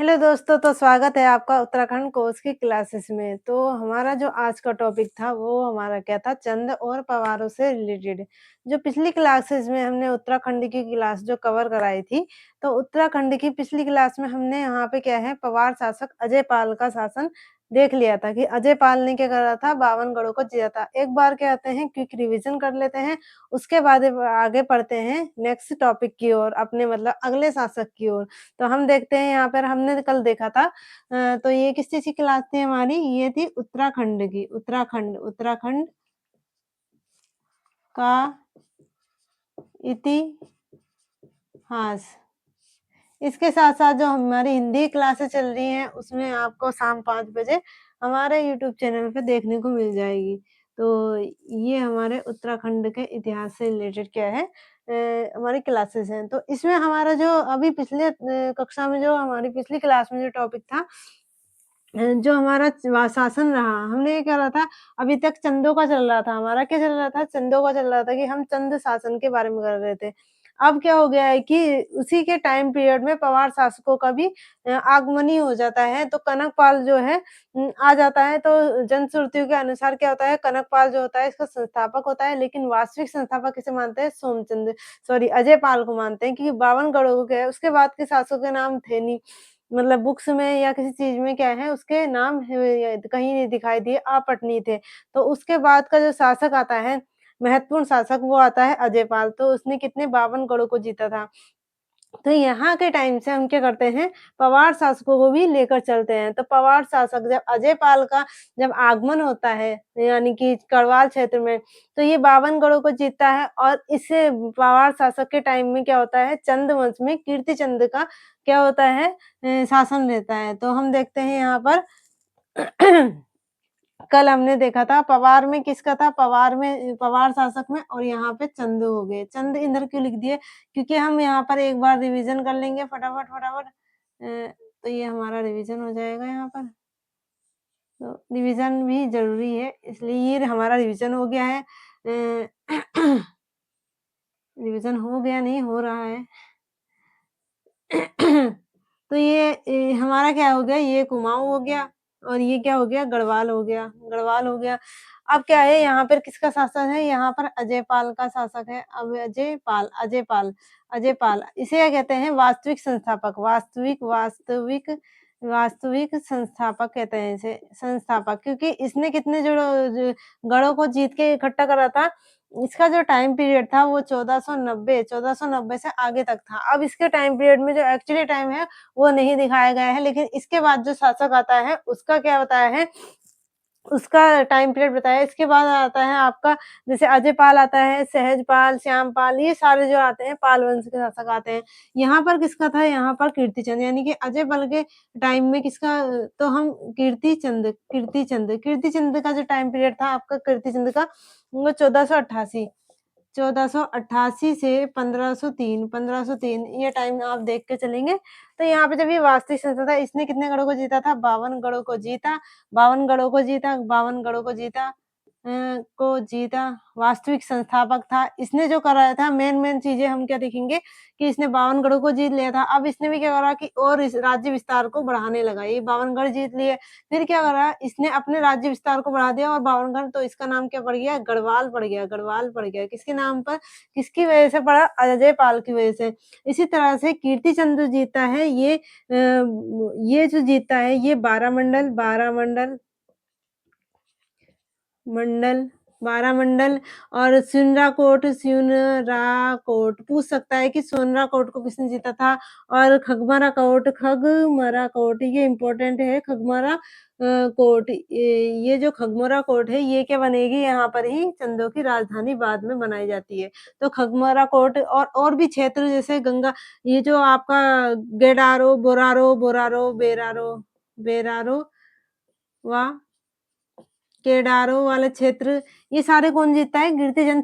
Hello दोस्तों, तो स्वागत है आपका उत्तराखंड कोर्स की क्लासेस में। तो हमारा जो आज का टॉपिक था वो हमारा क्या था, चंद और पवारों से रिलेटेड। जो पिछली क्लासेस में हमने उत्तराखंड की क्लास जो कवर कराई थी, तो उत्तराखंड की पिछली क्लास में हमने यहाँ पे क्या है, पवार शासक अजय पाल का शासन देख लिया था कि अजय पाल ने क्या करा था, 52 गढ़ों को जीता था। एक बार क्या कहते हैं, क्विक रिविजन कर लेते हैं, उसके बाद आगे बढ़ते हैं नेक्स्ट टॉपिक की ओर, अपने मतलब अगले शासक की ओर। तो हम देखते हैं यहाँ पर हमने कल देखा था तो ये किस चीज़ की क्लास थी हमारी? ये थी उत्तराखंड की। उत्तराखंड उत्तराखंड का इतिहास। इसके साथ-साथ जो हमारी हिंदी क्लासेस चल रही हैं, उसमें आपको शाम 5 बजे हमारे यूट्यूब चैनल पे देखने को मिल जाएगी। तो ये हमारे उत्तराखंड के इतिहास से रिलेटेड क्या है हमारी क्लासेस हैं। तो इसमें हमारा जो अभी पिछले कक्षा में जो हमारी पिछली क्लास में जो टॉपिक था जो हमारा शासन रहा, हमने ये करा था, अभी तक चंदों का चल रहा था हमारा, क्या चल रहा था? चंदों का चल रहा था कि हम चंद शासन के बारे में कर रहे थे। अब क्या हो गया है कि उसी के टाइम पीरियड में पवार शासकों का भी आगमन ही हो जाता है, तो कनकपाल जो है आ जाता है, तो जनश्रुतियों के अनुसार क्या होता है, कनकपाल जो होता है इसका संस्थापक होता है, लेकिन वास्तविक संस्थापक किसे मानते हैं? अजय पाल को मानते हैं, क्योंकि 52 गढ़ों को क्या है, उसके बाद के शासकों के नाम थे नहीं। मतलब बुक्स में या किसी चीज़ में क्या है उसके नाम कहीं नहीं दिखाई दिए, अपठनीय थे। तो उसके बाद का जो शासक आता है, महत्वपूर्ण शासक वो आता है अजय पाल, तो उसने कितने 52 गढ़ों को जीता था। तो यहाँ के टाइम से हम क्या करते हैं, पवार शासकों को भी लेकर चलते हैं। तो पवार शासक जब अजय पाल का जब आगमन होता है, यानी कि गढ़वाल क्षेत्र में, तो ये 52 गढ़ों को जीतता है और इससे पवार शासक के टाइम में क्या होता है, चंद वंश में कीर्तिचंद का क्या होता है शासन रहता है। तो हम देखते हैं यहाँ पर कल हमने देखा था पवार में किसका था, पवार में पवार शासक में, और यहाँ पे चंद हो गए। चंद इधर क्यों लिख दिए? क्योंकि हम यहाँ पर एक बार रिवीजन कर लेंगे फटाफट। तो ये हमारा रिवीजन हो जाएगा यहाँ पर। तो रिवीजन भी ज़रूरी है, इसलिए ये हमारा रिवीजन हो गया है। रिवीजन हो गया नहीं, हो रहा है। तो ये हमारा क्या हो गया, ये कुमाऊँ हो गया और ये क्या हो गया, गढ़वाल हो गया, गढ़वाल हो गया। अब क्या है, यहाँ पर किसका शासन है? यहाँ पर अजय पाल का शासक है। अब अजय पाल इसे क्या कहते हैं? वास्तविक संस्थापक, वास्तविक संस्थापक कहते हैं इसे, संस्थापक, क्योंकि इसने कितने जो गढ़ों को जीत के इकट्ठा करा था, इसका जो टाइम पीरियड था वो 1490 से आगे तक था। अब इसके टाइम पीरियड में जो एक्चुअली टाइम है वो नहीं दिखाया गया है, लेकिन इसके बाद जो शासक आता है उसका क्या बताया है, उसका टाइम पीरियड बताया है। इसके बाद आता है आपका, जैसे अजय पाल आता है, सहजपाल, श्यामपाल, ये सारे जो आते हैं पाल वंश के शासक आते हैं। यहाँ पर किसका था? यहाँ पर कीर्तिचंद, यानी कि अजय पाल के टाइम में किसका तो हम कीर्तिचंद का जो टाइम पीरियड था आपका कीर्तिचंद का, वो 1488 से 1503 ये टाइम आप देख के चलेंगे। तो यहाँ पे जब ये वास्तविक संस्था था, इसने कितने गढ़ों को जीता था? 52 गढ़ों को जीता, 52 गढ़ों को जीता, 52 गढ़ों को जीता वास्तविक संस्थापक था। इसने जो कराया था, मेन चीज़ें हम क्या देखेंगे कि इसने 52 गढ़ों को जीत लिया था। अब इसने भी क्या करा कि और इस राज्य विस्तार को बढ़ाने लगा। ये 52 गढ़ जीत लिए, फिर क्या करा, इसने अपने राज्य विस्तार को बढ़ा दिया और 52 गढ़, तो इसका नाम क्या पड़ गया? गढ़वाल पड़ गया, गढ़वाल पड़ गया। किसके नाम पर? किसकी वजह से पड़ा? अजय पाल की वजह से। इसी तरह से कीर्तिचंद जो जीता है, ये जो जीता है, ये 12 मंडल और स्युनराकोट पूछ सकता है कि सोनराकोट को किसने जीता था, और खगमरा कोट ये इम्पोर्टेंट है। कोट, ये जो खगमोरा कोट है, ये क्या बनेगी, यहाँ पर ही चंदों की राजधानी बाद में बनाई जाती है। तो खगमोरा कोट और भी क्षेत्र जैसे गंगा, ये जो आपका गेडारो, बेरारो व केडारो वाले क्षेत्र, ये सारे कौन जीतता है? कीर्तिचंद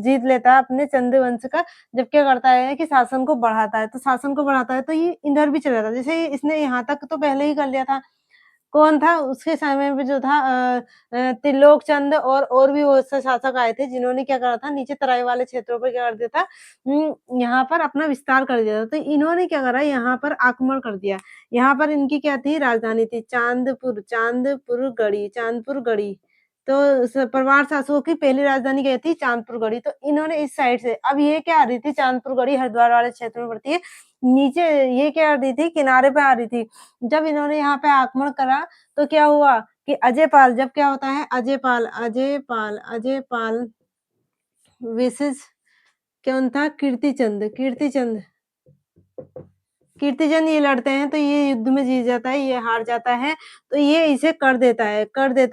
जीत लेता है अपने चंद वंश का। जब क्या करता है कि शासन को बढ़ाता है, तो शासन को बढ़ाता है तो ये इधर भी चला जाता है। जैसे इसने यहाँ तक तो पहले ही कर लिया था। कौन था उसके समय पे जो था त्रिलोक चंद और भी बहुत से शासक आए थे जिन्होंने क्या करा था नीचे तराई वाले क्षेत्रों पे क्या कर दिया था यहाँ पर अपना विस्तार कर दिया था। तो इन्होंने क्या करा यहाँ पर आक्रमण कर दिया। यहाँ पर इनकी क्या थी राजधानी थी चांदपुर गढ़ी। तो परवार शासकों की पहली राजधानी क्या थी चांदपुर गढ़ी। तो इन्होंने इस साइड से अब ये क्या आ रही थी चांदपुर गढ़ी हरिद्वार वाले क्षेत्र में पड़ती है। नीचे ये क्या आ रही थी किनारे पे आ रही थी। जब इन्होंने यहाँ पे आक्रमण करा तो क्या हुआ कि अजयपाल जब क्या होता है अजयपाल विशेष कौन था कीर्तिचंद ये लड़ते हैं तो ये युद्ध में जीत जाता है, ये हार जाता है, तो ये इसे कर देता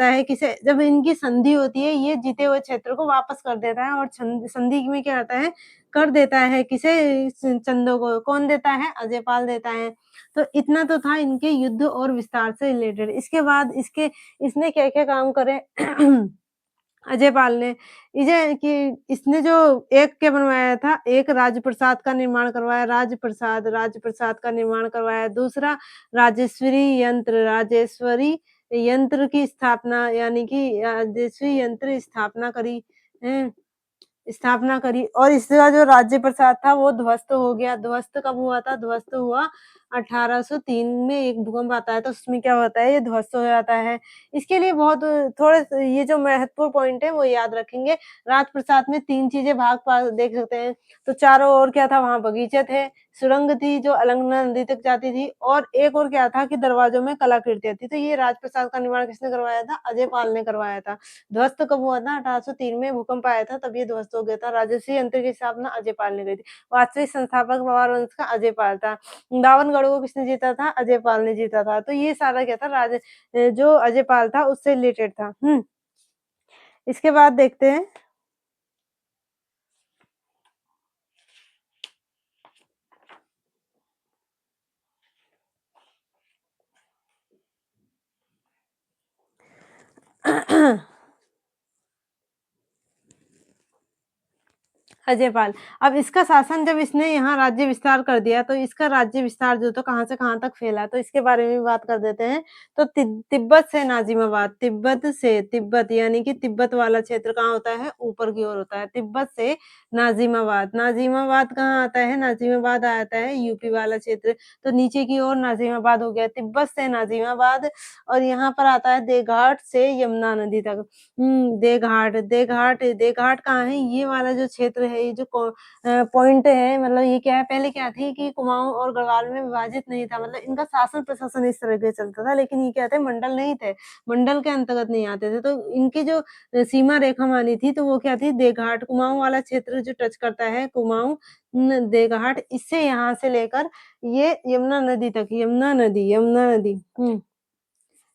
है किसे जब इनकी संधि होती है, ये जीते हुए क्षेत्र को वापस कर देता है और संधि में क्या होता है, कर देता है किसे चंदों को, कौन देता है? अजयपाल देता है। तो इतना तो था इनके युद्ध और विस्तार से रिलेटेड। इसके बाद इसने क्या-क्या काम करे अजयपाल ने इजे कि इसने जो एक क्या बनवाया था, एक राजप्रसाद का निर्माण करवाया, राजप्रसाद का निर्माण करवाया। दूसरा राजेश्वरी यंत्र की स्थापना यानी कि राजस्वी यंत्र स्थापना करी और इसका जो राज्य प्रसाद था वो ध्वस्त हो गया। ध्वस्त कब हुआ था? ध्वस्त हुआ 1803 में एक भूकंप आता है तो उसमें क्या होता है ये ध्वस्त हो जाता है। इसके लिए बहुत थोड़े ये जो महत्वपूर्ण पॉइंट है वो याद रखेंगे। राजप्रसाद में 3 चीज़ें भाग पा देख सकते हैं। तो चारों ओर क्या था वहाँ बगीचे थे, सुरंग थी जो अलकनंदा नदी तक जाती थी और एक और क्या था कि दरवाजों में कलाकृतियाँ थी। तो ये राजप्रसाद का निर्माण किसने करवाया था? अजयपाल ने करवाया था। ध्वस्त कब हुआ था? 1803 में भूकंप आया था तब ये ध्वस्त हो गया था। राजस्वी यंत्र की स्थापना अजयपाल ने करी थी। वास्तविक संस्थापक पवार वंश का अजयपाल था। 52 गढ़ों को किसने जीता था? अजयपाल ने जीता था। तो ये सारा क्या था जो अजयपाल था उससे रिलेटेड था। इसके बाद देखते हैं अजयपाल। अब इसका शासन जब इसने यहाँ राज्य विस्तार कर दिया, तो इसका राज्य विस्तार जो था कहाँ से कहाँ तक फैला, तो इसके बारे में भी बात कर देते हैं। तो तिब्बत से नाज़िमाबाद, तिब्बत यानी कि तिब्बत वाला क्षेत्र कहाँ होता है? ऊपर की ओर होता है। तिब्बत से नाज़िमाबाद, नाज़िमाबाद कहाँ आता है? नाज़िमाबाद आता है यूपी वाला क्षेत्र। तो नीचे की ओर नाज़िमाबाद हो गया, तिब्बत से नाज़िमाबाद और यहाँ पर आता है देवघाट से यमुना नदी तक। देघाट कहाँ है? ये वाला जो क्षेत्र है, ये जो पॉइंट है मतलब ये क्या है पहले क्या थी कि कुमाऊँ और गढ़वाल में विभाजित नहीं था मतलब इनका शासन-प्रशासन इस तरह से चलता था लेकिन ये क्या थे मंडल नहीं थे, मंडल के अंतर्गत नहीं आते थे। तो इनकी जो सीमा रेखा मानी थी तो वो क्या थी देघाट कुमाऊँ वाला क्षेत्र जो टच करता है कुमाऊँ देघाट इससे यहाँ से लेकर ये यमुना नदी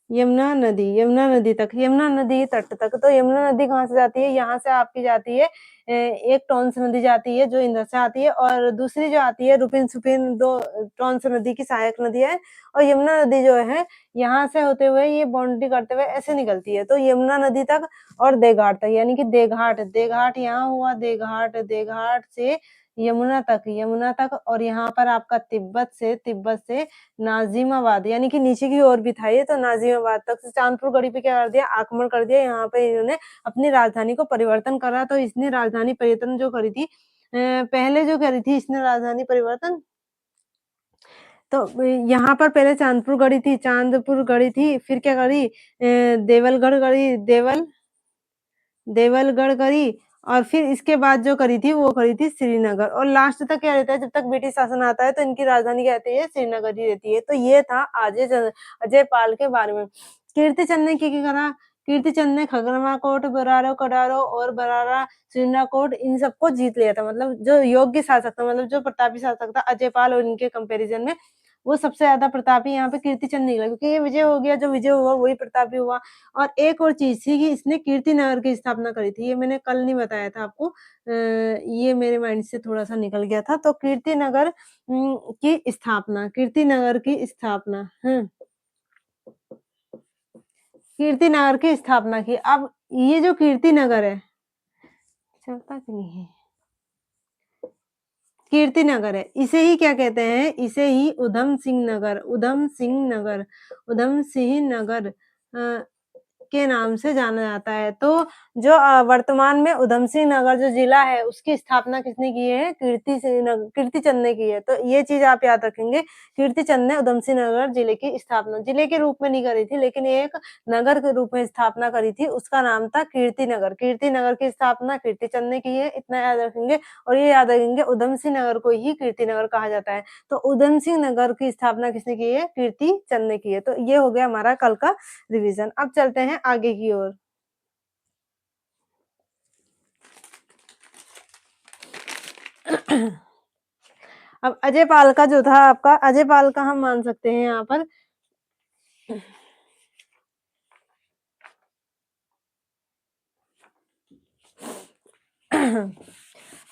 यमुना नदी तक, यमुना नदी तट तक। तो यमुना नदी कहाँ से जाती है? यहाँ से आपकी जाती है एक टॉन्स नदी जाती है जो इधर से आती है और दूसरी जो आती है रुपिन-सुपिन 2 टॉन्स नदी की सहायक नदी है और यमुना नदी जो है यहाँ से होते हुए ये बाउंड्री करते हुए ऐसे निकलती है। तो यमुना नदी तक और देघाट तक यानी कि देघाट यहाँ हुआ देघाट से यमुना तक और यहाँ पर आपका तिब्बत से नाज़िमाबाद यानी कि नीचे की ओर भी था ये तो नाज़िमाबाद तक से चाँदपुर गढ़ी पे क्या कर दिया आक्रमण कर दिया यहाँ पे इन्होंने अपनी राजधानी को परिवर्तन करा तो इसने राजधानी परिवर्तन जो करी थी पहले जो करी थी इसने राजधानी परिवर्तन तो यहाँ पर पहले चाँदपुर गढ़ी थी फिर क्या करी देवलगढ़ करी और फिर इसके बाद जो करी थी वो करी थी श्रीनगर और लास्ट तक क्या रहता है जब तक ब्रिटिश शासन आता है तो इनकी राजधानी क्या रहती है श्रीनगर ही रहती है तो ये था अजयपाल के बारे में कीर्तिचंद ने क्या क्या करा कीर्तिचंद ने खगरमा कोट बरारो कडारो और बरारा श्रीनाकोट इन सबको जीत लिया था मतलब जो योग्य शासक था मतलब जो प्रतापी शासक था अजयपाल और इनके कंपैरिजन में वो सबसे ज्यादा प्रतापी यहाँ पे कीर्तिचंद निकला क्योंकि ये विजय हो गया जो विजय हुआ वही प्रतापी हुआ और एक और चीज़ थी कि इसने कीर्तिनगर की स्थापना करी थी, ये मैंने कल नहीं बताया था आपको ये मेरे माइंड से थोड़ा-सा निकल गया था। तो कीर्तिनगर की स्थापना कीर्तिनगर की स्थापना की। अब ये जो कीर्तिनगर है चलता क्यों नहीं है? कीर्ति नगर है। इसे ही क्या कहते हैं? इसे ही उधम सिंह नगर, उधम सिंह नगर, उधम सिंह नगर के नाम से जाना जाता है। तो जो वर्तमान में उधम सिंह नगर जो जिला है, उसकी स्थापना किसने की है? कीर्तिचंद ने की है। तो ये चीज़ आप याद रखेंगे, कीर्तिचंद ने उधम सिंह नगर जिले की स्थापना जिले के रूप में नहीं करी थी, लेकिन ये एक नगर के रूप में स्थापना करी थी। उसका नाम था कीर्तिनगर। कीर्तिनगर की स्थापना कीर्तिचंद ने की है, इतना याद रखेंगे। और ये याद रखेंगे, उधम सिंह नगर को ही कीर्तिनगर कहा जाता है। तो उधम सिंह नगर की स्थापना किसने की है? कीर्तिचंद ने की है। तो ये हो गया हमारा कल का रिवीजन। अब चलते हैं आगे की ओर। अब अजय पाल का जो था आपका, अजय पाल का हम मान सकते हैं यहाँ पर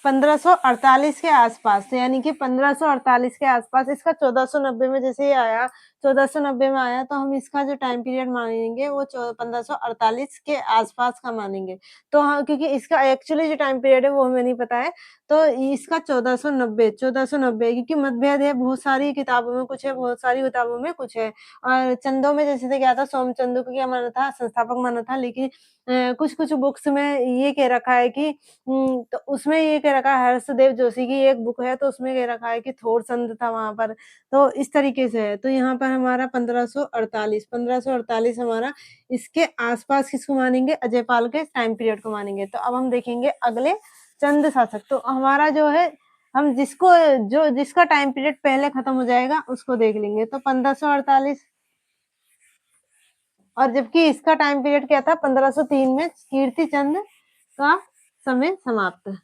1548 के आसपास, यानी कि 1548 के आसपास। इसका 1490 में जैसे ही आया, 1490 में आया, तो हम इसका जो टाइम पीरियड मानेंगे वो 1548 के आसपास का मानेंगे। तो हाँ, क्योंकि इसका एक्चुअली जो टाइम पीरियड है वो हमें नहीं पता है, तो इसका 1490 क्योंकि मतभेद है, बहुत सारी किताबों में कुछ है, बहुत सारी किताबों में कुछ है। और चंदों में जैसे से क्या था, सोमचंदू को क्या माना था? संस्थापक माना था, लेकिन कुछ-कुछ बुक्स में ये कह रखा है कि तो उसमें ये कह रखा है, हर्षदेव जोशी की एक बुक है, तो उसमें कह रखा है कि थोरचंद था वहाँ पर। तो इस तरीके से है। तो यहाँ पर हमारा 1548 हमारा, इसके आस-पास किसको मानेंगे? अजयपाल के टाइम पीरियड को मानेंगे। तो अब हम देखेंगे अगले चंद शासक। तो हमारा जो है, हम जिसका टाइम पीरियड पहले खत्म हो जाएगा उसको देख लेंगे। तो 1548, और जबकि इसका टाइम पीरियड क्या था? 1503 में कीर्तिचंद का समय समाप्त।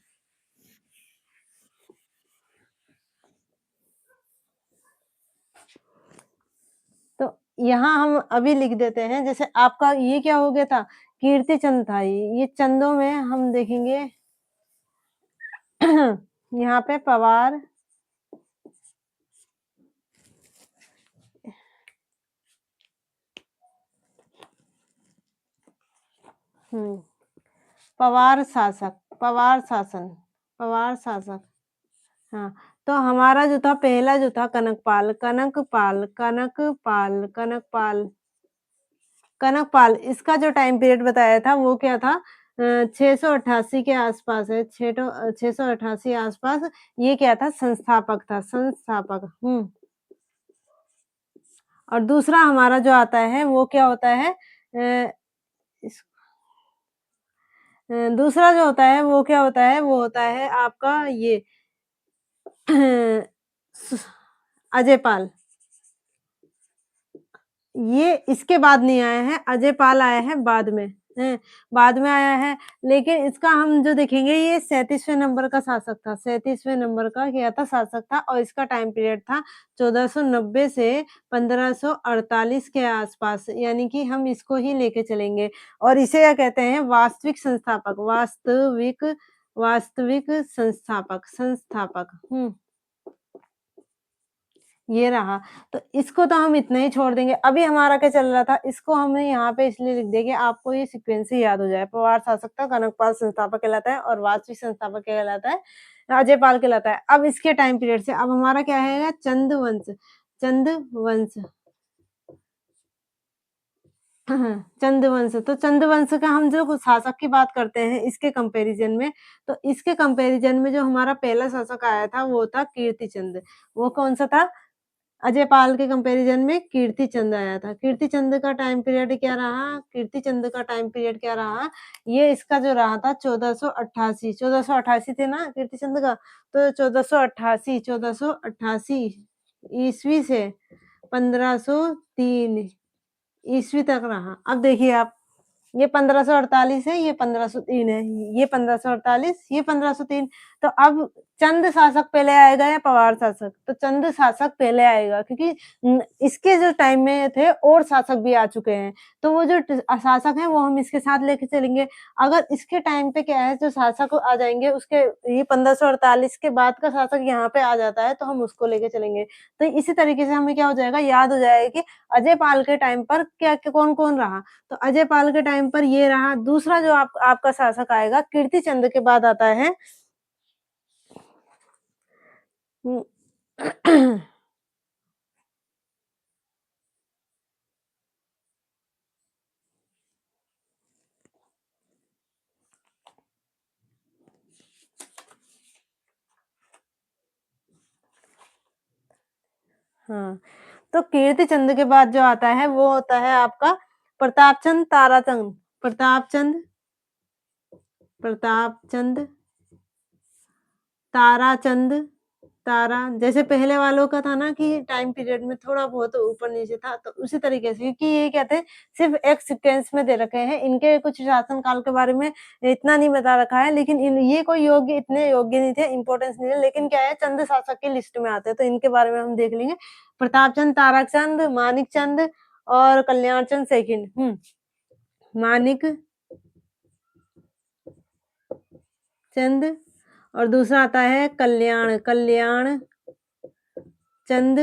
तो यहाँ हम अभी लिख देते हैं, जैसे आपका ये क्या हो गया था? कीर्तिचंद था ये चंदों में हम देखेंगे यहाँ पे पवार, हम्म, पवार शासक, पवार शासन, पवार शासक। हाँ, तो हमारा जो था पहला जो था कनकपाल, कनकपाल, कनकपाल, कनकपाल, कनकपाल, इसका जो टाइम पीरियड बताया था वो क्या था? 688 के आसपास है, 688 आसपास। ये क्या था? संस्थापक था, संस्थापक। और दूसरा हमारा जो आता है वो क्या होता है? इस दूसरा जो होता है वो क्या होता है? वो होता है आपका ये अजय पाल। ये इसके बाद नहीं आया है, अजय पाल आया है बाद में, हैं, बाद में आया है। लेकिन इसका हम जो देखेंगे, ये 37वें नंबर का शासक था, 37वें नंबर का क्या था? शासक था। और इसका टाइम पीरियड था 1490 से 1548 के आसपास, यानी कि हम इसको ही लेके चलेंगे। और इसे क्या कहते हैं? वास्तविक संस्थापक, वास्तविक, वास्तविक संस्थापक, संस्थापक। ये रहा। तो इसको तो हम इतना ही छोड़ देंगे। अभी हमारा क्या चल रहा था, इसको हमने यहाँ पे इसलिए लिख दिया कि आपको ये सीक्वेंस ही याद हो जाए। पवार शासक था, कनकपाल संस्थापक कहलाता है, और वास्तविक संस्थापक क्या कहलाता है? अजयपाल कहलाता है। अब इसके टाइम पीरियड से अब हमारा क्या आएगा? चंदवंश, चंदवंश। चंदवंश, तो चंदवंश का हम जो शासक की बात करते हैं इसके कंपैरिजन में, तो इसके कंपैरिजन में जो हमारा पहला शासक आया था वो था कीर्तिचंद। वो कौन-सा था? अजयपाल के कंपैरिजन में कीर्तिचंद आया था। कीर्तिचंद का टाइम पीरियड क्या रहा? कीर्तिचंद का टाइम पीरियड क्या रहा? ये इसका जो रहा था 1488, 1488 थे ना कीर्तिचंद का? तो 1488 ईस्वी से 1503 ईस्वी तक रहा। अब देखिए आप, ये 1548 है, ये 1503 है, ये 1548, ये 1503। तो अब चंद शासक पहले आएगा या पवार शासक? तो चंद शासक पहले आएगा, क्योंकि इसके जो टाइम में थे और शासक भी आ चुके हैं। तो वो जो शासक हैं वो हम इसके साथ लेके चलेंगे। अगर इसके टाइम पे क्या है, जो शासक आ जाएंगे उसके, ये 1548 के बाद का शासक यहाँ पे आ जाता है, तो हम उसको लेके चलेंगे। तो इसी तरीके से हमें क्या हो जाएगा, याद हो जाएगा कि अजय पाल के टाइम पर क्या कौन कौन रहा। तो अजय पाल के टाइम पर ये रहा। दूसरा जो आपका शासक आएगा कीर्तिचंद के बाद आता है, हुँ। हाँ, तो कीर्तिचंद के बाद जो आता है वो होता है आपका प्रतापचंद ताराचंद। प्रतापचंद प्रतापचंद ताराचंद तारा जैसे पहले वालों का था ना कि टाइम पीरियड में थोड़ा बहुत ऊपर-नीचे था, तो उसी तरीके से क्योंकि ये क्या थे सिर्फ़ एक सीक्वेंस में दे रखे हैं। इनके कुछ शासन काल के बारे में इतना नहीं बता रखा है, लेकिन इन ये कोई योग्य इतने योग्य नहीं थे, इम्पोर्टेंस नहीं है, लेकिन क्या है चंद शासक की लिस्ट में आते हैं, तो इनके बारे में हम देख लेंगे। प्रतापचंद, ताराचंद, मानिकचंद और कल्याणचंद सेकंड। मानिक चंद और दूसरा आता है कल्याण कल्याण चंद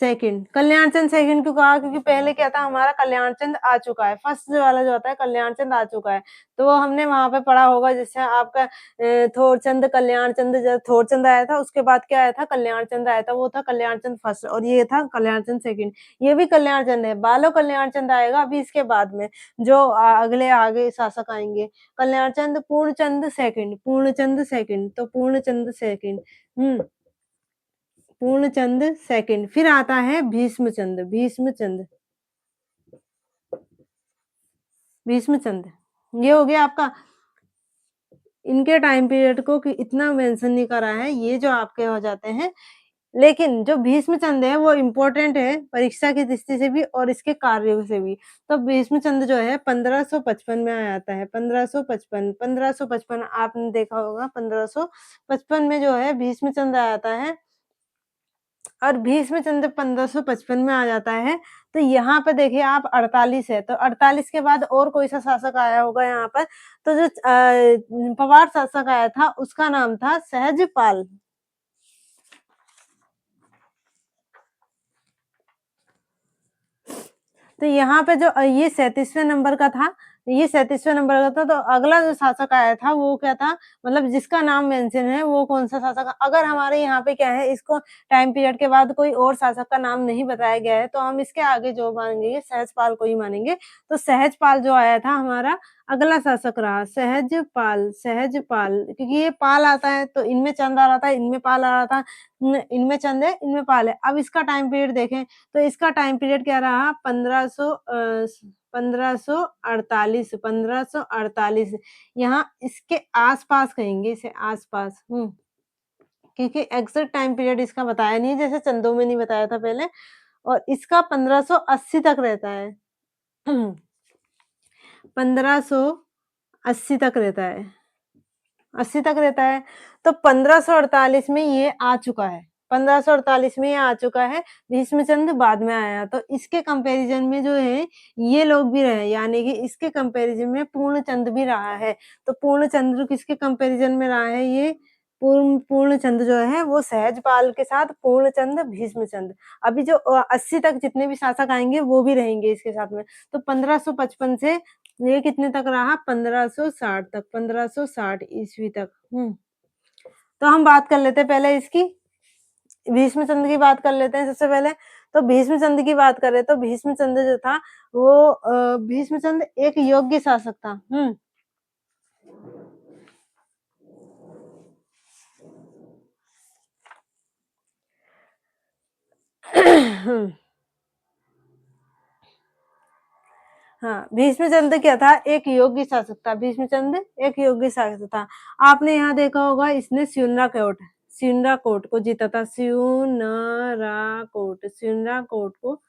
सेकंड। कल्याणचंद सेकंड क्यों कहा? क्योंकि पहले क्या था हमारा कल्याणचंद आ चुका है। फर्स्ट जो वाला जो होता है कल्याणचंद आ चुका है। तो वो हमने वहाँ पे पढ़ा होगा जैसे आपका थोरचंद, कल्याणचंद जब थोरचंद आया था उसके बाद क्या आया था कल्याणचंद आया था। वो था कल्याणचंद फर्स्ट और ये था कल्याणचंद सेकंड। ये भी कल्याणचंद है। बालो कल्याणचंद आएगा अभी इसके बाद में जो अगले आगे शासक आएँगे। कल्याणचंद, पूर्णचंद सेकंड, पूर्णचंद सेकंड तो पूर्णचंद सेकंड। हुँ। पूर्णचंद सेकंड, फिर आता है भीष्मचंद, भीष्मचंद, भीष्मचंद। ये हो गया आपका इनके टाइम पीरियड को कि इतना मेंशन नहीं करा है, ये जो आपके हो जाते हैं। लेकिन जो भीष्मचंद है वो इम्पोर्टेंट है परीक्षा की दृष्टि से भी और इसके कार्यों से भी। तो भीष्मचंद जो है 1555 में आ जाता है, 1555 1555 आपने देखा होगा 1555 में जो है भीष्मचंद आ जाता है। और भीष्मचंद जब 1555 में आ जाता है, तो यहाँ पे देखिए आप 48 है, तो 48 के बाद और कोई-सा शासक आया होगा यहाँ पर, तो जो पवार शासक आया था, उसका नाम था सहजपाल। तो यहाँ पे जो ये 37वें नंबर का था, ये 37वें नंबर का था, तो अगला जो शासक आया था, वो क्या था? मतलब जिसका नाम मेंशन है, वो कौन-सा शासक अगर हमारे यहाँ पे क्या है, इसको टाइम पीरियड के बाद कोई और शासक का नाम नहीं बताया गया है, तो हम इसके आगे जो मानेंगे, सहजपाल को ही मानेंगे। तो सहजपाल जो आया था हमारा, अगला शासक रहा, सहजपाल सहजपाल क्योंकि ये पाल आता है, तो इनमें चंद आ रहा था, इनमें पाल आ रहा था, इनमें चंद है, इनमें पाल है। अब इसका टाइम पीरियड देखें तो इसका टाइम पीरियड क्या रहा 1548 यहाँ इसके आस-पास कहेंगे इसे आस-पास क्योंकि एग्ज़ैक्ट टाइम पीरियड इसका बताया नहीं है जैसे चंदों में नहीं बताया था पहले और इसका 1580 तक रहता है। 1580 तक रहता है। 80 तक रहता है, तो 1548 में ये आ चुका है। 1548 में ये आ चुका है, भीष्मचंद्र बाद में आया। तो इसके कंपैरिज़न में जो है, ये लोग भी रहे, यानी कि इसके कंपैरिज़न में पूर्णचंद भी रहा है। तो पूर्णचंद्र किसके कंपैरिज़न में रहा है ये? पूर्णचंद जो है, वो सहजपाल के साथ पूर्णचंद, भीष्मचंद। अभी जो 80 तक जितने भी शासक आएँगे, वो भी रहेंगे इसके साथ में। तो 1555 से ये कितने तक रहा 1560 तक 1560 ईस्वी तक। तो हम बात कर लेते हैं पहले इसकी भीष्मचंद्र की बात कर लेते हैं सबसे पहले। तो भीष्मचंद्र की बात करें तो भीष्मचंद्र जो था वो भीष्मचंद्र एक योग्य शासक था। हाँ, भीष्मचंद्र क्या था एक योग्य शासक था। भीष्मचंद्र एक योग्य शासक था। आपने यहाँ देखा होगा इसने स्युनराकोट को जीता था। स्युनराकोट को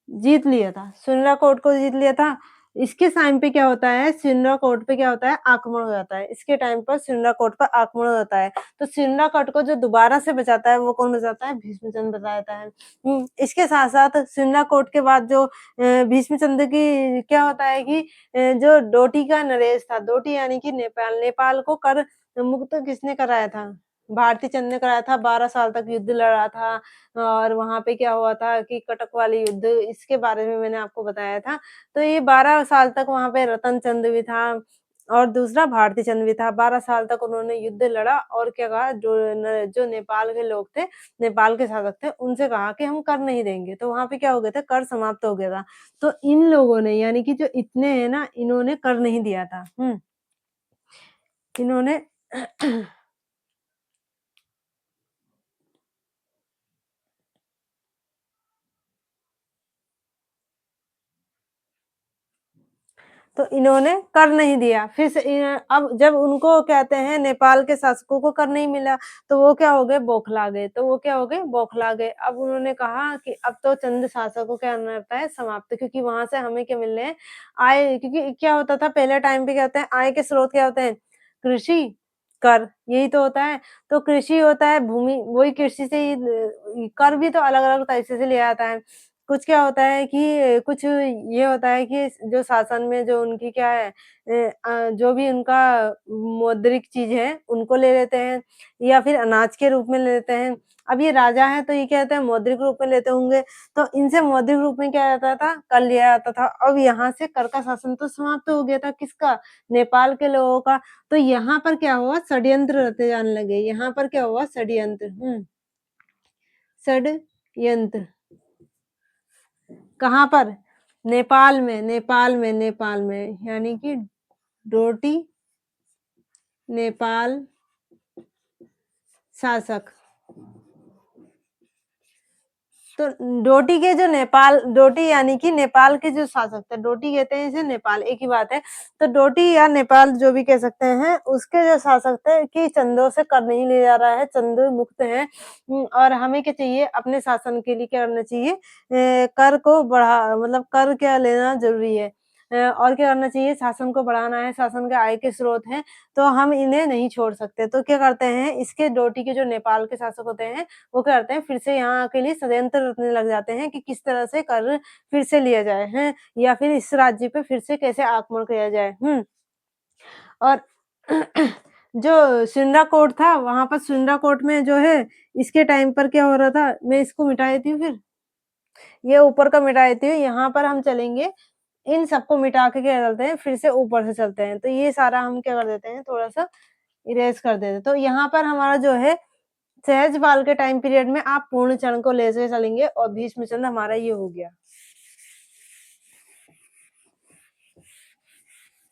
जीत लिया था, सुंदरा को जीत लिया था। इसके टाइम पे क्या होता है, सिंद्राकोट पे क्या होता है, आक्रमण हो जाता है। इसके टाइम पर सिंद्राकोट पर आक्रमण हो जाता है। तो सिंद्राकोट को जो दोबारा से बचाता है, वो कौन बचाता है? भीष्मचंद्र बचाता है। इसके साथ-साथ सिंद्राकोट के बाद जो भीष्मचंद्र की क्या होता है कि जो डोटी का नरेश था, डोटी यानी कि नेपाल, नेपाल को कर मुक्त किसने कराया था? भारती चंद ने कराया था, 12 साल तक युद्ध लड़ा था। और वहाँ पे क्या हुआ था कि कटक वाली युद्ध इसके बारे में मैंने आपको बताया था। तो ये 12 साल तक वहाँ पे रतन चंद भी था और दूसरा भारती चंद भी था। 12 साल तक उन्होंने युद्ध लड़ा और क्या कहा, जो नेपाल के लोग थे, नेपाल के शासक थे, उनसे कहा कि हम कर नहीं देंगे। तो वहाँ पे क्या हो गया था, कर समाप्त हो गया था। तो इन लोगों ने, यानी कि जो इतने हैं ना, इन्होंने कर नहीं दिया था। इन्होंने तो इन्होंने कर नहीं दिया। फिर से अब जब उनको कहते हैं, नेपाल के शासकों को कर नहीं मिला, तो वो क्या हो गए, बौखला गए। तो वो क्या हो गए, बौखला गए। अब उन्होंने कहा कि अब तो चंद शासकों को क्या करना रहता है, समाप्त, क्योंकि वहाँ से हमें क्या मिल रहे हैं, आय। क्योंकि क्या होता था पहले टाइम पे, क्या होता है, आय के स्रोत क्या होते हैं, कृषि, कर, यही तो होता है। तो कृषि होता है, भूमि, वही कृषि से ही कर भी तो अलग-अलग तरीके से लिया जाता है। कुछ क्या होता है कि कुछ ये होता है कि जो शासन में जो उनकी क्या है, जो भी उनका मौद्रिक चीज़ है, उनको ले लेते हैं, या फिर अनाज के रूप में ले लेते हैं। अब ये राजा हैं, तो ये क्या होता है, मौद्रिक रूप में लेते होंगे, तो इनसे मौद्रिक रूप में क्या जाता था, कर लिया जाता था। अब यहाँ से कर का शासन तो समाप्त हो गया था, किसका, नेपाल के लोगों का। तो यहाँ पर क्या हुआ, षड्यंत्र रचे जाने लगे। यहाँ पर क्या हुआ, षड्यंत्र, षड्यंत्र। कहाँ पर, नेपाल में, नेपाल में, नेपाल में, यानी कि डोटी नेपाल शासक। तो डोटी के जो नेपाल, डोटी यानी कि नेपाल के जो शासक थे, डोटी कहते हैं इसे, नेपाल एक ही बात है। तो डोटी या नेपाल जो भी कह सकते हैं, उसके जो शासक थे कि चंदों से कर नहीं लिया जा रहा है, चंद मुक्त है। और हमें क्या चाहिए, अपने शासन के लिए क्या करना चाहिए, कर को बढ़ा, मतलब कर क्या लेना जरूरी है। और क्या करना चाहिए, शासन को बढ़ाना है, शासन के आय के स्रोत हैं, तो हम इन्हें नहीं छोड़ सकते। तो क्या करते हैं, इसके डोटी के जो नेपाल के शासक होते हैं, वो क्या करते हैं, फिर से यहाँ के लिए षड्यंत्र रचने लग जाते हैं कि किस तरह से कर फिर से लिया जाए, हैं? या फिर इस राज्य पे फिर से कैसे आक्रमण किया जाए, और जो सिंडाकोट था, वहाँ पर सिंडाकोट में जो है, इसके टाइम पर क्या हो रहा था, मैं इसको मिटा देती हूँ फिर। ये ऊपर का मिटा देती हूँ, यहाँ पर हम चलेंगे, इन सबको मिटा के क्या करते हैं, फिर से ऊपर से चलते हैं। तो ये सारा हम क्या कर देते हैं, थोड़ा-सा इरेज़ कर देते हैं। तो यहाँ पर हमारा जो है, सहजपाल के टाइम पीरियड में आप पूर्णचंद्र को लेके चलेंगे और भीष्मचंद्र हमारा ये हो गया।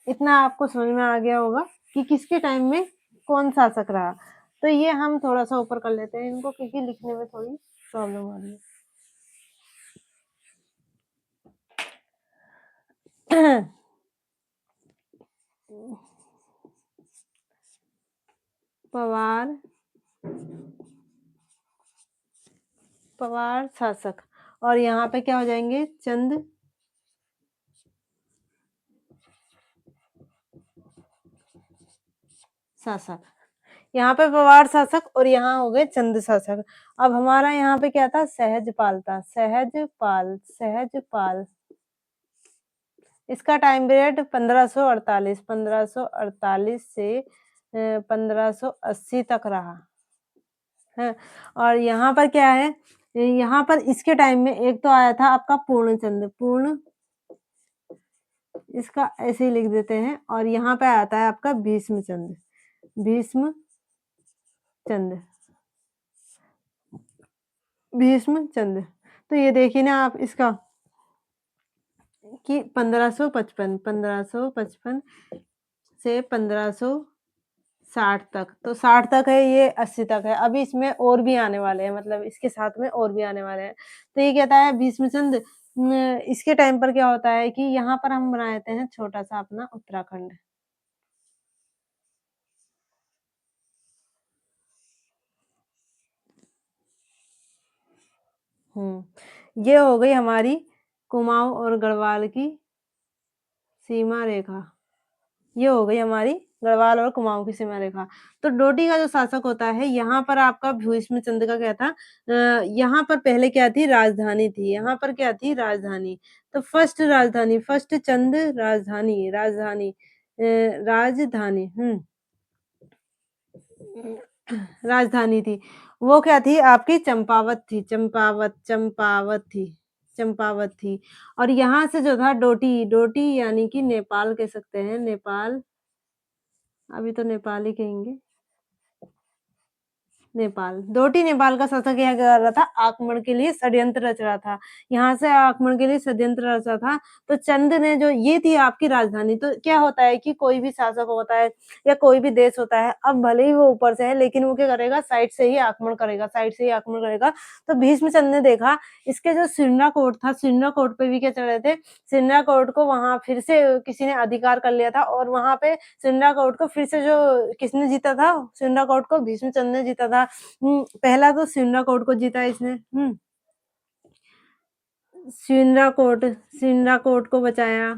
इतना आपको समझ में आ गया होगा कि किसके टाइम में कौन शासक रहा। तो ये हम थोड़ा-सा ऊपर कर लेते हैं इनको, क्योंकि लिखने में थोड़ी प्रॉब्लम आ रही है। पवार, पवार शासक, और यहाँ पे क्या हो जाएँगे, चंद शासक। यहाँ पे पवार शासक और यहाँ हो गए चंद शासक। अब हमारा यहाँ पे क्या था, सहजपाल था, सहजपाल, सहजपाल। इसका टाइम पीरियड 1548, 1548 से 1580 तक रहा है। और यहाँ पर क्या है, यहाँ पर इसके टाइम में एक तो आया था आपका पूर्णचंद्र, पूर्ण, इसका ऐसे ही लिख देते हैं, और यहाँ पे आता है आपका भीष्मचंद्र, भीष्मचंद्र, भीष्मचंद्र। तो ये देखिए ना आप इसका, कि 1555, 1555 से 1560 तक, तो 60 तक है, ये 80 तक है। अभी इसमें और भी आने वाले हैं, मतलब इसके साथ में और भी आने वाले हैं। तो ये कहता है भीष्मचंद्र, इसके टाइम पर क्या होता है कि यहाँ पर हम बना देते हैं छोटा-सा अपना उत्तराखंड। ये हो गई हमारी कुमाऊँ और गढ़वाल की सीमा रेखा। ये हो गई हमारी गढ़वाल और कुमाऊँ की सीमा रेखा। तो डोटी का जो शासक होता है, यहाँ पर आपका भीष्मचंद्र का क्या था, यहाँ पर पहले क्या थी, राजधानी थी। यहाँ पर क्या थी, राजधानी। तो फर्स्ट राजधानी, फर्स्ट चंद राजधानी, राजधानी, राजधानी, राजधानी थी। वो क्या थी आपकी, चंपावत थी, चंपावत, चंपावत थी, चंपावत थी। और यहाँ से जो था डोटी, डोटी यानी कि नेपाल कह सकते हैं, नेपाल, अभी तो नेपाल ही कहेंगे। नेपाल। डोटी नेपाल का शासक क्या कर रहा था? आक्रमण के लिए षड्यंत्र रच रहा था। यहाँ से आक्रमण के लिए षड्यंत्र रचा था। तो चंद ने जो ये थी आपकी राजधानी। तो क्या होता है कि कोई भी शासक होता है या कोई भी देश होता है, अब भले ही वो ऊपर से है लेकिन वो क्या करेगा? साइड से ही आक्रमण करेगा, साइड से ही आक्रमण करेगा। तो भीष्मचंद ने देखा इसके जो सिरनाकोट था, सिरनाकोट पे भी क्या चल रहे थे? सिरनाकोट को वहाँ फिर से किसी ने अधिकार कर लिया था और वहाँ पे सिरनाकोट को फिर से जो किसने जीता था? सिरनाकोट को भीष्मचंद ने जीता था। पहला तो सिरनाकोट को जीता इसने। सिरनाकोट सिरनाकोट को बचाया।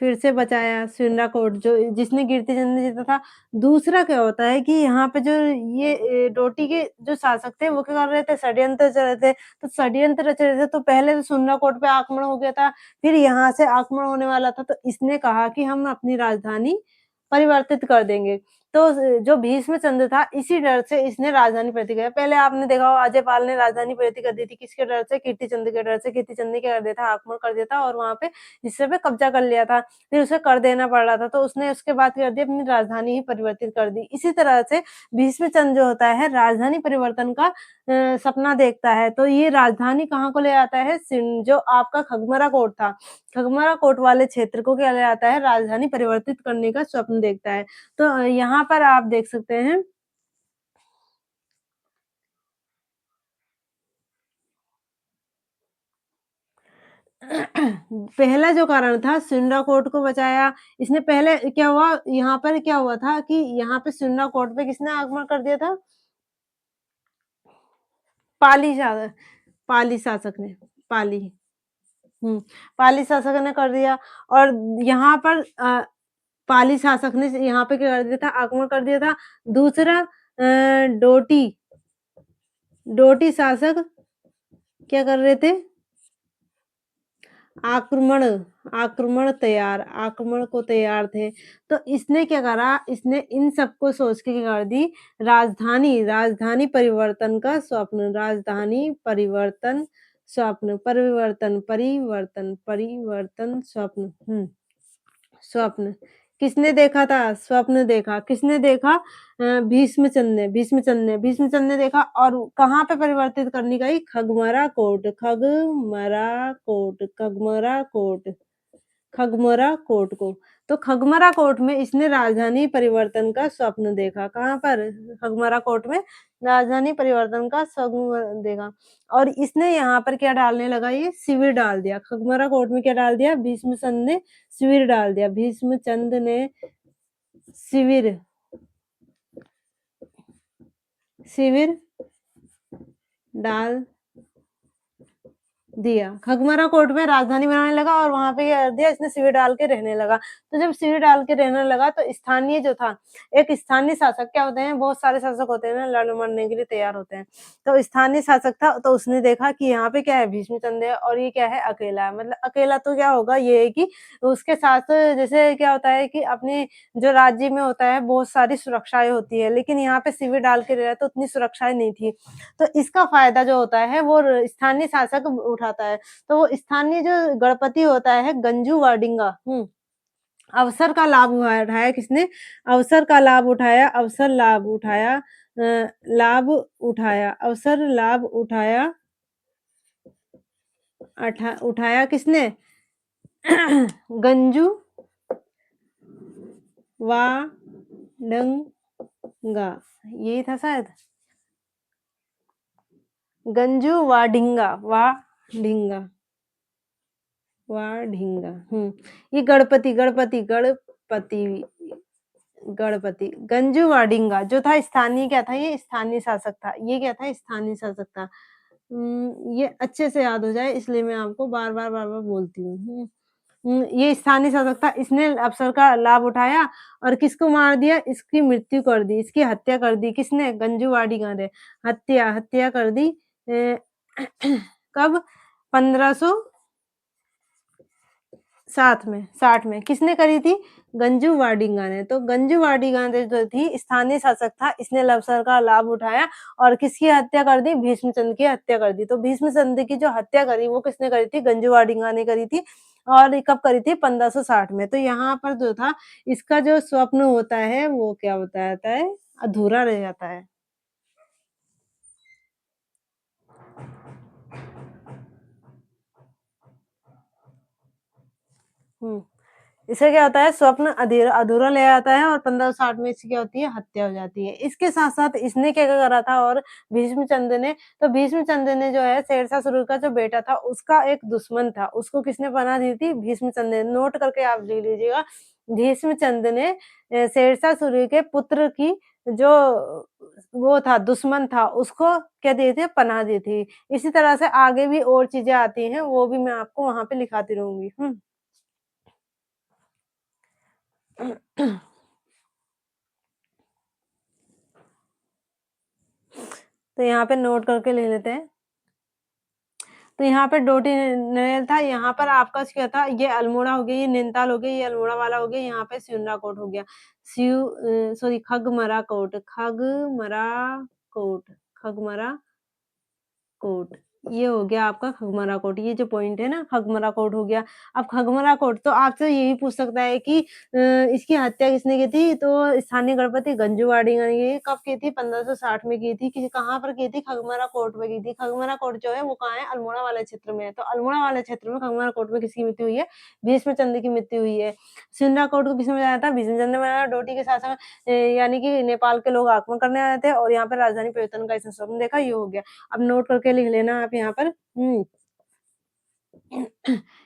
फिर से बचाया सिरनाकोट जो जिसने कीर्तिचंद ने जीता था। दूसरा क्या होता है कि यहाँ पे जो ये डोटी के जो शासक थे वो क्या कर रहे थे? षड्यंत्र रच रहे थे। तो षड्यंत्र रच रहे थे तो पहले तो सिरनाकोट पे आक्रमण हो गया था, फिर यहाँ से आक्रमण होने वाला था। तो इसने कहा कि हम अपनी राजधानी परिवर्तित कर देंगे। तो जो भीष्मचंद्र था इसी डर से इसने राजधानी परिवर्तित किया। पहले आपने देखा होगा अजयपाल ने राजधानी परिवर्तित कर दी थी किसके डर से? कीर्तिचंद के डर से। कीर्तिचंद ने क्या कर दिया था? आक्रमण कर दिया था और वहाँ पे हिस्से पे कब्जा कर लिया था। फिर उसे कर देना पड़ रहा था तो उसने उसके बाद क्या कर दिया? अपनी राजधानी ही परिवर्तित कर दी। इसी तरह से भीष्मचंद्र जो होता है राजधानी परिवर्तन का सपना देखता है। तो ये राजधानी कहाँ को ले आता है? जो आपका खगमरा कोट था, खगमरा कोट वाले क्षेत्र को क्या ले आता है? राजधानी परिवर्तित करने का स्वप्न देखता है। तो यहाँ पर आप देख सकते हैं पहला जो कारण था सिंडाकोट को बचाया। इसने पहले क्या हुआ? यहाँ पर क्या हुआ था कि यहाँ पे सिंडाकोट पे किसने आक्रमण कर दिया था? पाली शा पाली शासक ने। पाली। हुँ, पाली शासक ने कर दिया और यहाँ पर पाली शासक ने यहाँ पे क्या कर दिया था? आक्रमण कर दिया था। दूसरा डोटी डोटी शासक क्या कर रहे थे? आक्रमण आक्रमण को तैयार थे। तो इसने क्या करा? इसने इन सबको सोच के क्या कर दी? राजधानी परिवर्तन का स्वप्न, राजधानी परिवर्तन स्वप्न, परिवर्तन स्वप्न। स्वप्न किसने देखा था? स्वप्न देखा। किसने देखा? भीष्मचंद ने देखा और कहाँ पे परिवर्तित करनी गई? खगमरा कोट को। तो खगमरा कोट में इसने राजधानी परिवर्तन का स्वप्न देखा। कहाँ पर? खगमरा कोट में राजधानी परिवर्तन का स्वप्न देखा और इसने यहाँ पर क्या डालने लगा? ये शिविर डाल दिया। खगमरा कोट में क्या डाल दिया? भीष्मचंद ने शिविर डाल दिया। भीष्मचंद ने शिविर शिविर डाल दिया। खगमरा कोट में राजधानी बनाने लगा और वहाँ पे क्या कर दिया? इसने शिविर डाल के रहने लगा। तो जब शिविर डाल के रहने लगा तो स्थानीय जो था, एक स्थानीय शासक क्या होते हैं? बहुत सारे शासक होते हैं ना लड़ने-मरने के लिए तैयार होते हैं। तो स्थानीय शासक था तो उसने देखा कि यहाँ पे क्या है? भीष्मचंद है और ये क्या है? अकेला है। मतलब अकेला तो क्या होगा? ये है कि उसके साथ जैसे क्या होता है कि अपने जो राज्य में होता है बहुत सारी सुरक्षाएँ होती है, लेकिन यहाँ पे शिविर डाल के रह रहा है तो उतनी सुरक्षाएँ नहीं थी। तो इसका फ़ायदा जो होता है वो स्थानीय शासक उठाता है। तो वो स्थानीय जो गणपति होता है गंजू वाडिंगा अवसर का लाभ उठाया किसने? अवसर का लाभ उठाया अवसर लाभ उठाया उठाया किसने? गंजू वाडंगा यही था शायद? गंजू वाडिंगा वाढिंगा ये गणपति गंजू वाडिंगा जो था स्थानीय क्या था? ये स्थानीय शासक था। ये क्या था? स्थानीय शासक था। ये अच्छे से याद हो जाए इसलिए मैं आपको बार-बार बोलती हूँ। ये स्थानीय शासक था। इसने अवसर का लाभ उठाया और किसको मार दिया? इसकी मृत्यु कर दी, इसकी हत्या कर दी। किसने? गंजू वाडिंगा ने हत्या कर दी। कब? 1500 60 में किसने करी थी? गंजू वाडिंगा ने। तो गंजू वाडिंगा ने जो थी स्थानीय शासक था, इसने अवसर का लाभ उठाया और किसकी हत्या कर दी? भीष्मचंद्र की हत्या कर दी। तो भीष्मचंद्र की जो हत्या करी वो किसने करी थी? गंजू वाडिंगा ने करी थी और ये कब करी थी 1560 में। तो यहाँ पर जो था इसका जो स्वप्न होता है वो क्या होता जाता है, अधूरा रह जाता है। हुँ। इससे क्या होता है स्वप्न अधूरा ले आता है और 1560 में इसकी क्या होती है हत्या हो जाती है। इसके साथ-साथ इसने क्या-क्या करा था और भीष्मचंद्र ने, तो भीष्मचंद्र ने जो है शेरशाह सूरी का जो बेटा था उसका एक दुश्मन था, उसको किसने पनाह दी थी? भीष्मचंद्र ने। नोट करके आप लिख लीजिएगा, भीष्मचंद्र ने शेरशाह सूरी के पुत्र की जो वो था दुश्मन था उसको क्या दिए थे? पनाह दी थी। इसी तरह से आगे भी और चीज़ें आती हैं, वो भी मैं आपको वहाँ पे लिखाती रहूँगी। हुँ। तो यहाँ पे नोट करके ले लेते हैं। तो यहाँ पे डोटी नरेल था, यहाँ पर आपका क्या था, ये अल्मोड़ा हो गया, ये नैनीताल हो गया, ये अल्मोड़ा वाला हो गया, यहाँ पे सियुनरा कोट हो गया। Sorry Khagmara coat, Khagmara coat, ये हो गया आपका खगमरा कोट, ये जो पॉइंट है ना खगमरा कोट हो गया। अब खगमरा कोट तो आपसे यही पूछ सकता है कि इसकी हत्या किसने की थी? तो स्थानीय गणपति गंजूवाड़िया ने ये कब की थी? 1560 में की थी। कहाँ पर की थी? खगमरा कोट में की थी। खगमरा कोट जो है वो कहाँ है? अल्मोड़ा वाले क्षेत्र में है। तो अल्मोड़ा वाले क्षेत्र में खगमरा कोट में किसकी मृत्यु हुई है? भीष्मचंद्र की मृत्यु हुई है। सिंधा कोट को किसने बनाया था? भीष्मचंद्र ने बनाया। डोटी के शासन यानी कि नेपाल के लोग आक्रमण करने आए थे और यहाँ पे राजधानी परिवर्तन का इसने स्वप्न देखा, ये हो गया। अब नोट करके लिख लेना आप यहाँ पर।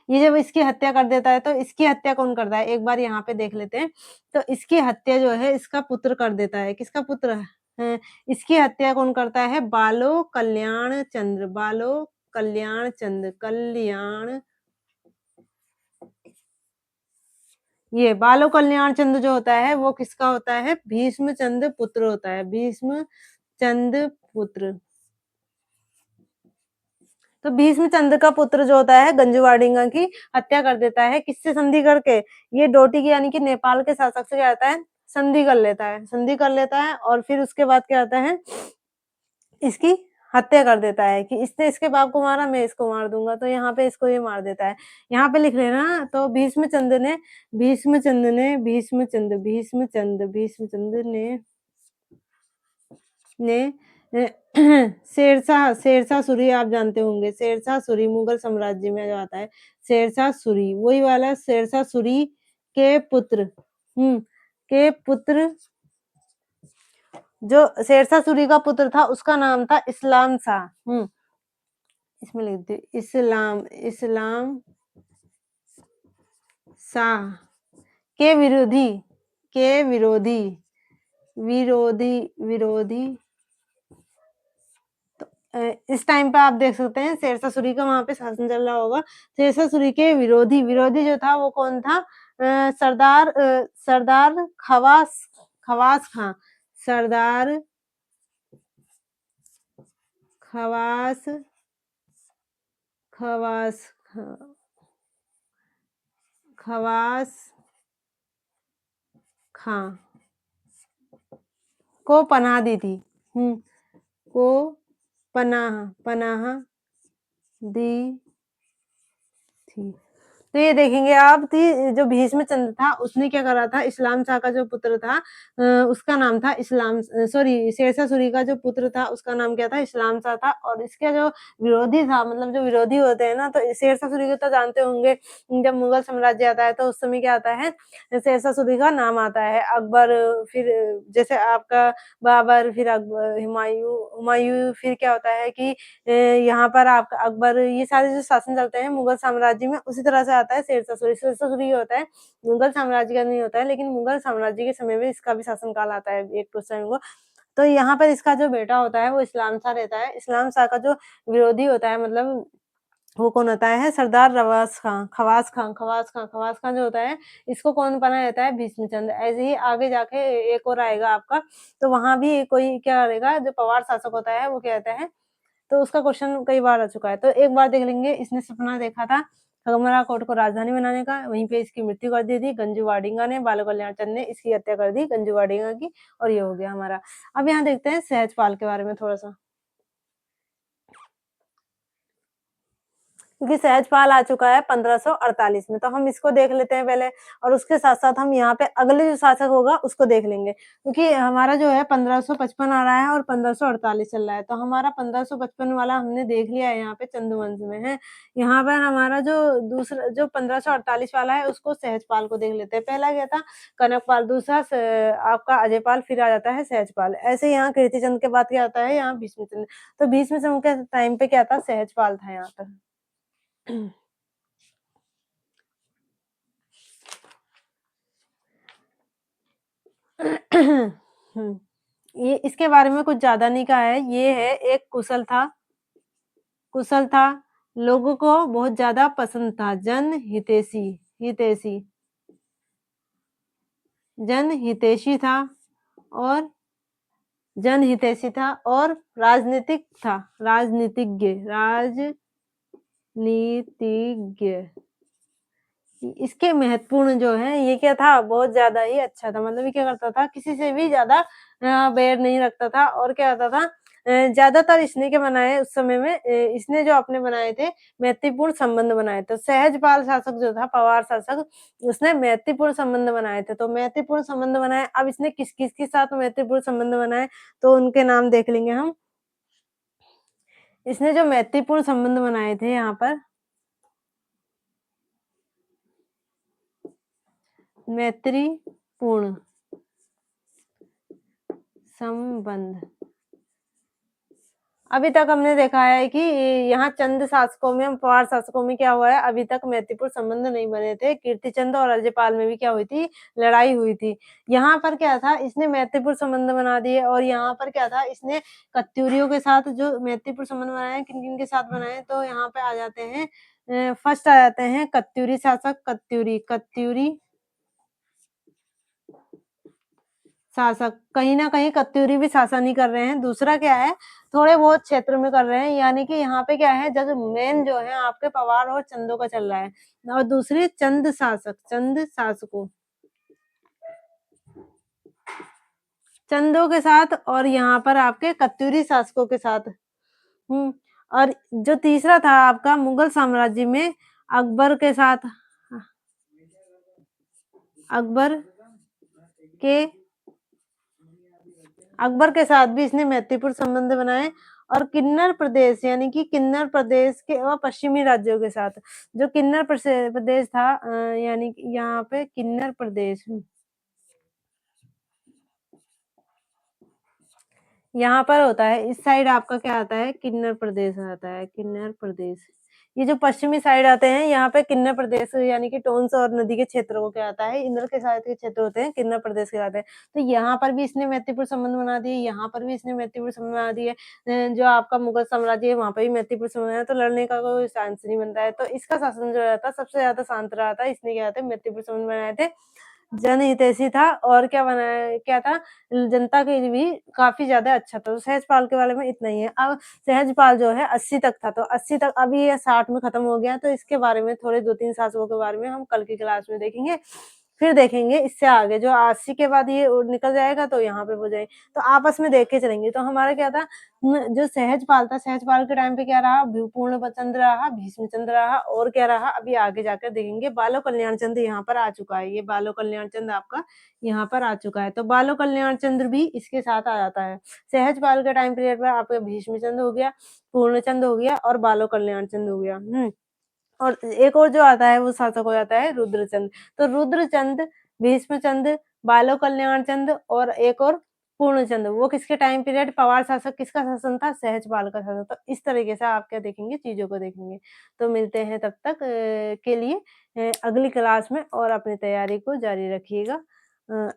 ये जब इसकी हत्या कर देता है तो इसकी हत्या कौन करता है? एक बार यहाँ पे देख लेते हैं। तो इसकी हत्या जो है इसका पुत्र कर देता है। किसका पुत्र? इसकी हत्या कौन करता है? बालो कल्याण चंद्र, बालो कल्याण चंद्र, ये बालो कल्याण चंद्र जो होता है वो किसका होता है? भीष्मचंद्र पुत्र होता है। भीष्मचंद्र पुत्र। तो भीष्मचंद्र का पुत्र जो होता है गंजूवाड़िंगा की हत्या कर देता है, किससे संधि करके? ये डोटी की यानी कि नेपाल के शासक से क्या होता है? संधि कर लेता है, संधि कर लेता है और फिर उसके बाद क्या होता है? इसकी हत्या कर देता है कि इसने इसके बाप को मारा, मैं इसको मार दूंगा। तो यहाँ पे इसको ये मार देता है। यहाँ पे लिख लेना। तो भीष्मचंद्र ने शेरशाह सूरी आप जानते होंगे, शेरशाह सूरी मुगल साम्राज्य में जो आता है, शेरशाह सूरी वही वाला शेरशाह सूरी के पुत्र के पुत्र जो शेरशाह सूरी का पुत्र था उसका नाम था इस्लाम शाह। इसमें लिख दे इस्लाम शाह के विरोधी के विरोधी विरोधी विरोधी इस टाइम पे आप देख सकते हैं शेरशाह सूरी का वहाँ पे शासन चल रहा होगा। शेरशाह सूरी के विरोधी जो था वो कौन था? सरदार खवास खां, सरदार खवास खवास खां खवास खां को पनाह दी थी। को पनाह दी थी। तो ये देखेंगे आप कि जो भीष्मचंद्र था उसने क्या करा था? इस्लाम शाह का जो पुत्र था उसका नाम था शेरशाह सूरी का जो पुत्र था उसका नाम क्या था? इस्लाम शाह था। और इसका जो विरोधी था, मतलब जो विरोधी होते हैं ना, तो शेरशाह सूरी को तो जानते होंगे। जब मुगल साम्राज्य आता है तो उस समय क्या आता है? शेरशाह सूरी का नाम आता है। अकबर, फिर जैसे आपका बाबर, फिर हुमायूं, फिर क्या होता है कि यहाँ पर आपका अकबर, ये सारे जो शासन चलते हैं मुगल साम्राज्य में उसी तरह से आता है शेरशाह सूरी। शेरशाह सूरी ये होता है मुगल साम्राज्य का नहीं होता है, लेकिन मुगल साम्राज्य के समय में इसका भी शासन काल आता है एक कुछ समय को। तो यहाँ पर इसका जो बेटा होता है वो इस्लाम शाह रहता है। इस्लाम शाह का जो विरोधी होता है, मतलब वो कौन होता है? सरदार खवास खां जो होता है इसको कौन बना रहता है? भीष्मचंद्र। ऐसे ही आगे जाके एक और आएगा आपका, तो वहां भी कोई क्या करेगा? जो पवार शासक होता है वो क्या कहता है? तो उसका क्वेश्चन कई बार आ चुका है। तो एक बार देख लेंगे। इसने सपना देखा था खगमरा कोट को राजधानी बनाने का, वहीं पे इसकी मृत्यु कर दी थी गंजू वाडिंगा ने, बाल कल्याण चंद ने इसकी हत्या कर दी गंजू वाडिंगा की, और ये हो गया हमारा। अब यहाँ देखते हैं सहजपाल के बारे में थोड़ा सा। क्योंकि सहजपाल आ चुका है 1548 में, तो हम इसको देख लेते हैं पहले और उसके साथ-साथ हम यहाँ पे अगले जो शासक होगा उसको देख लेंगे। क्योंकि हमारा जो है 1555 आ रहा है और 1548 चल रहा है, तो हमारा 1555 वाला हमने देख लिया है यहाँ पे चंदू वंश में है। यहाँ पर हमारा जो दूसरा जो 1548 वाला है उसको सहजपाल को देख लेते हैं। पहला क्या था कनकपाल, दूसरा आपका अजयपाल, फिर आ जाता है सहजपाल। ऐसे यहाँ कीर्तिचंद के बाद क्या आता है यहाँ भीष्मचंद्र। तो भीष्मचंद्र के टाइम पे क्या था सहजपाल था यहाँ पर। ये इसके बारे में कुछ ज़्यादा नहीं कहा है, ये है एक कुशल था, लोगों को बहुत ज़्यादा पसंद था, हितैषी जनहितैषी था और जनहितैषी था और राजनीतिज्ञ। इसके महत्वपूर्ण जो है ये क्या था बहुत ज़्यादा ही अच्छा था, मतलब ये क्या करता था किसी से भी ज़्यादा बैर नहीं रखता था और क्या होता था ज़्यादातर इसने क्या बनाए उस समय में इसने जो अपने बनाए थे मैत्रीपूर्ण संबंध बनाए थे। सहजपाल शासक जो था पवार शासक उसने मैत्रीपूर्ण संबंध बनाए थे, तो मैत्रीपूर्ण संबंध बनाए। अब इसने किस-किस के साथ मैत्रीपूर्ण संबंध बनाए तो उनके नाम देख लेंगे हम। इसने जो मैत्रीपूर्ण संबंध बनाए थे यहाँ पर मैत्रीपूर्ण संबंध अभी तक हमने देखा है कि यहाँ चंद शासकों में पवार शासकों में क्या हुआ है अभी तक मैत्रीपूर्ण संबंध नहीं बने थे। कीर्तिचंद और अजयपाल में भी क्या हुई थी लड़ाई हुई थी। यहाँ पर क्या था इसने मैत्रीपूर्ण संबंध बना दिए और यहाँ पर क्या था इसने कत्यूरियों के साथ जो मैत्रीपूर्ण संबंध बनाए किन किन के साथ बनाए तो यहाँ पे आ जाते हैं फर्स्ट आ जाते हैं कत्यूरी शासक कत्यूरी शासक कहीं न कहीं कत्यूरी भी शासन ही कर रहे हैं। दूसरा क्या है थोड़े बहुत क्षेत्र में कर रहे हैं यानी कि यहाँ पे क्या है जब मेन जो है आपके पवार और चंदों का चल रहा है और दूसरी चंद शासकों चंदों के साथ और यहाँ पर आपके कत्यूरी शासकों के साथ और जो तीसरा था आपका मुगल साम्राज्य में अकबर के साथ अकबर के अकबर के साथ भी इसने मैत्रीपूर्ण संबंध बनाए और किन्नर प्रदेश यानी कि किन्नर प्रदेश के और पश्चिमी राज्यों के साथ जो किन्नर प्रदेश था यानी कि यहाँ पे किन्नर प्रदेश यहाँ पर होता है इस साइड आपका क्या आता है किन्नर प्रदेश आता है किन्नर प्रदेश ये जो पश्चिमी साइड आते हैं यहाँ पे किन्नर प्रदेश यानी कि टोन्स और नदी के क्षेत्रों को क्या आता है इंद्र के साथ के क्षेत्र होते हैं किन्नर प्रदेश के आते हैं तो यहाँ पर भी इसने मैत्रीपूर्ण संबंध बना दिए यहाँ पर भी इसने मैत्रीपूर्ण संबंध बना दिए जो आपका मुगल साम्राज्य है वहाँ पर भी मैत्रीपूर्ण संबंध है तो लड़ने का कोई चांस नहीं बनता है तो इसका शासन जो रहता सबसे ज्यादा शांत रहा था इसने क्या था मैत्रीपूर्ण संबंध बनाए थे जनहितैषी था और क्या था जनता के लिए भी काफ़ी ज़्यादा अच्छा था। तो सहजपाल के बारे में इतना ही है। अब सहजपाल जो है 80 तक था, तो 80 तक अभी ये 60 में खत्म हो गया, तो इसके बारे में थोड़े 2-3 शासकों के बारे में हम कल की क्लास में देखेंगे। फिर देखेंगे इससे आगे जो 80 के बाद ये निकल जाएगा तो यहाँ पे हो जाए तो आपस में देख के चलेंगे। तो हमारा क्या था जो सहजपाल था, सहजपाल के टाइम पे क्या रहा पूर्णचंद्र रहा, भीष्मचंद्र रहा और क्या रहा अभी आगे जाकर देखेंगे बालो कल्याण चंद्र यहाँ पर आ चुका है। ये बालो कल्याण चंद्र आपका यहाँ पर आ चुका है। तो बालो कल्याण चंद्र भी इसके साथ आ जाता है। सहजपाल के टाइम पीरियड में आपका भीष्मचंद्र हो गया, पूर्णचंद्र हो गया और बालो कल्याण चंद्र हो गया। और एक और जो आता है वो शासक हो जाता है रुद्रचंद। तो रुद्रचंद, भीष्मचंद, बालो कल्याण चंद और एक और पूर्णचंद वो किसके टाइम पीरियड पवार शासक किसका शासन था सहजपाल का शासन। तो इस तरीके से आप क्या देखेंगे चीजों को देखेंगे। तो मिलते हैं तब तक के लिए अगली क्लास में और अपनी तैयारी को जारी रखिएगा। अ,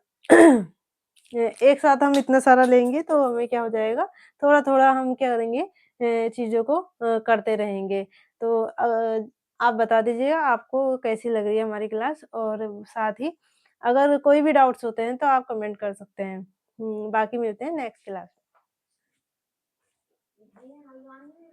एक साथ हम इतना सारा लेंगे तो हमें क्या हो जाएगा थोड़ा-थोड़ा हम क्या करेंगे चीज़ों को करते रहेंगे। तो आप बता दीजिएगा आपको कैसी लग रही है हमारी क्लास और साथ ही अगर कोई भी डाउट्स होते हैं तो आप कमेंट कर सकते हैं। बाकी मिलते हैं नेक्स्ट क्लास में।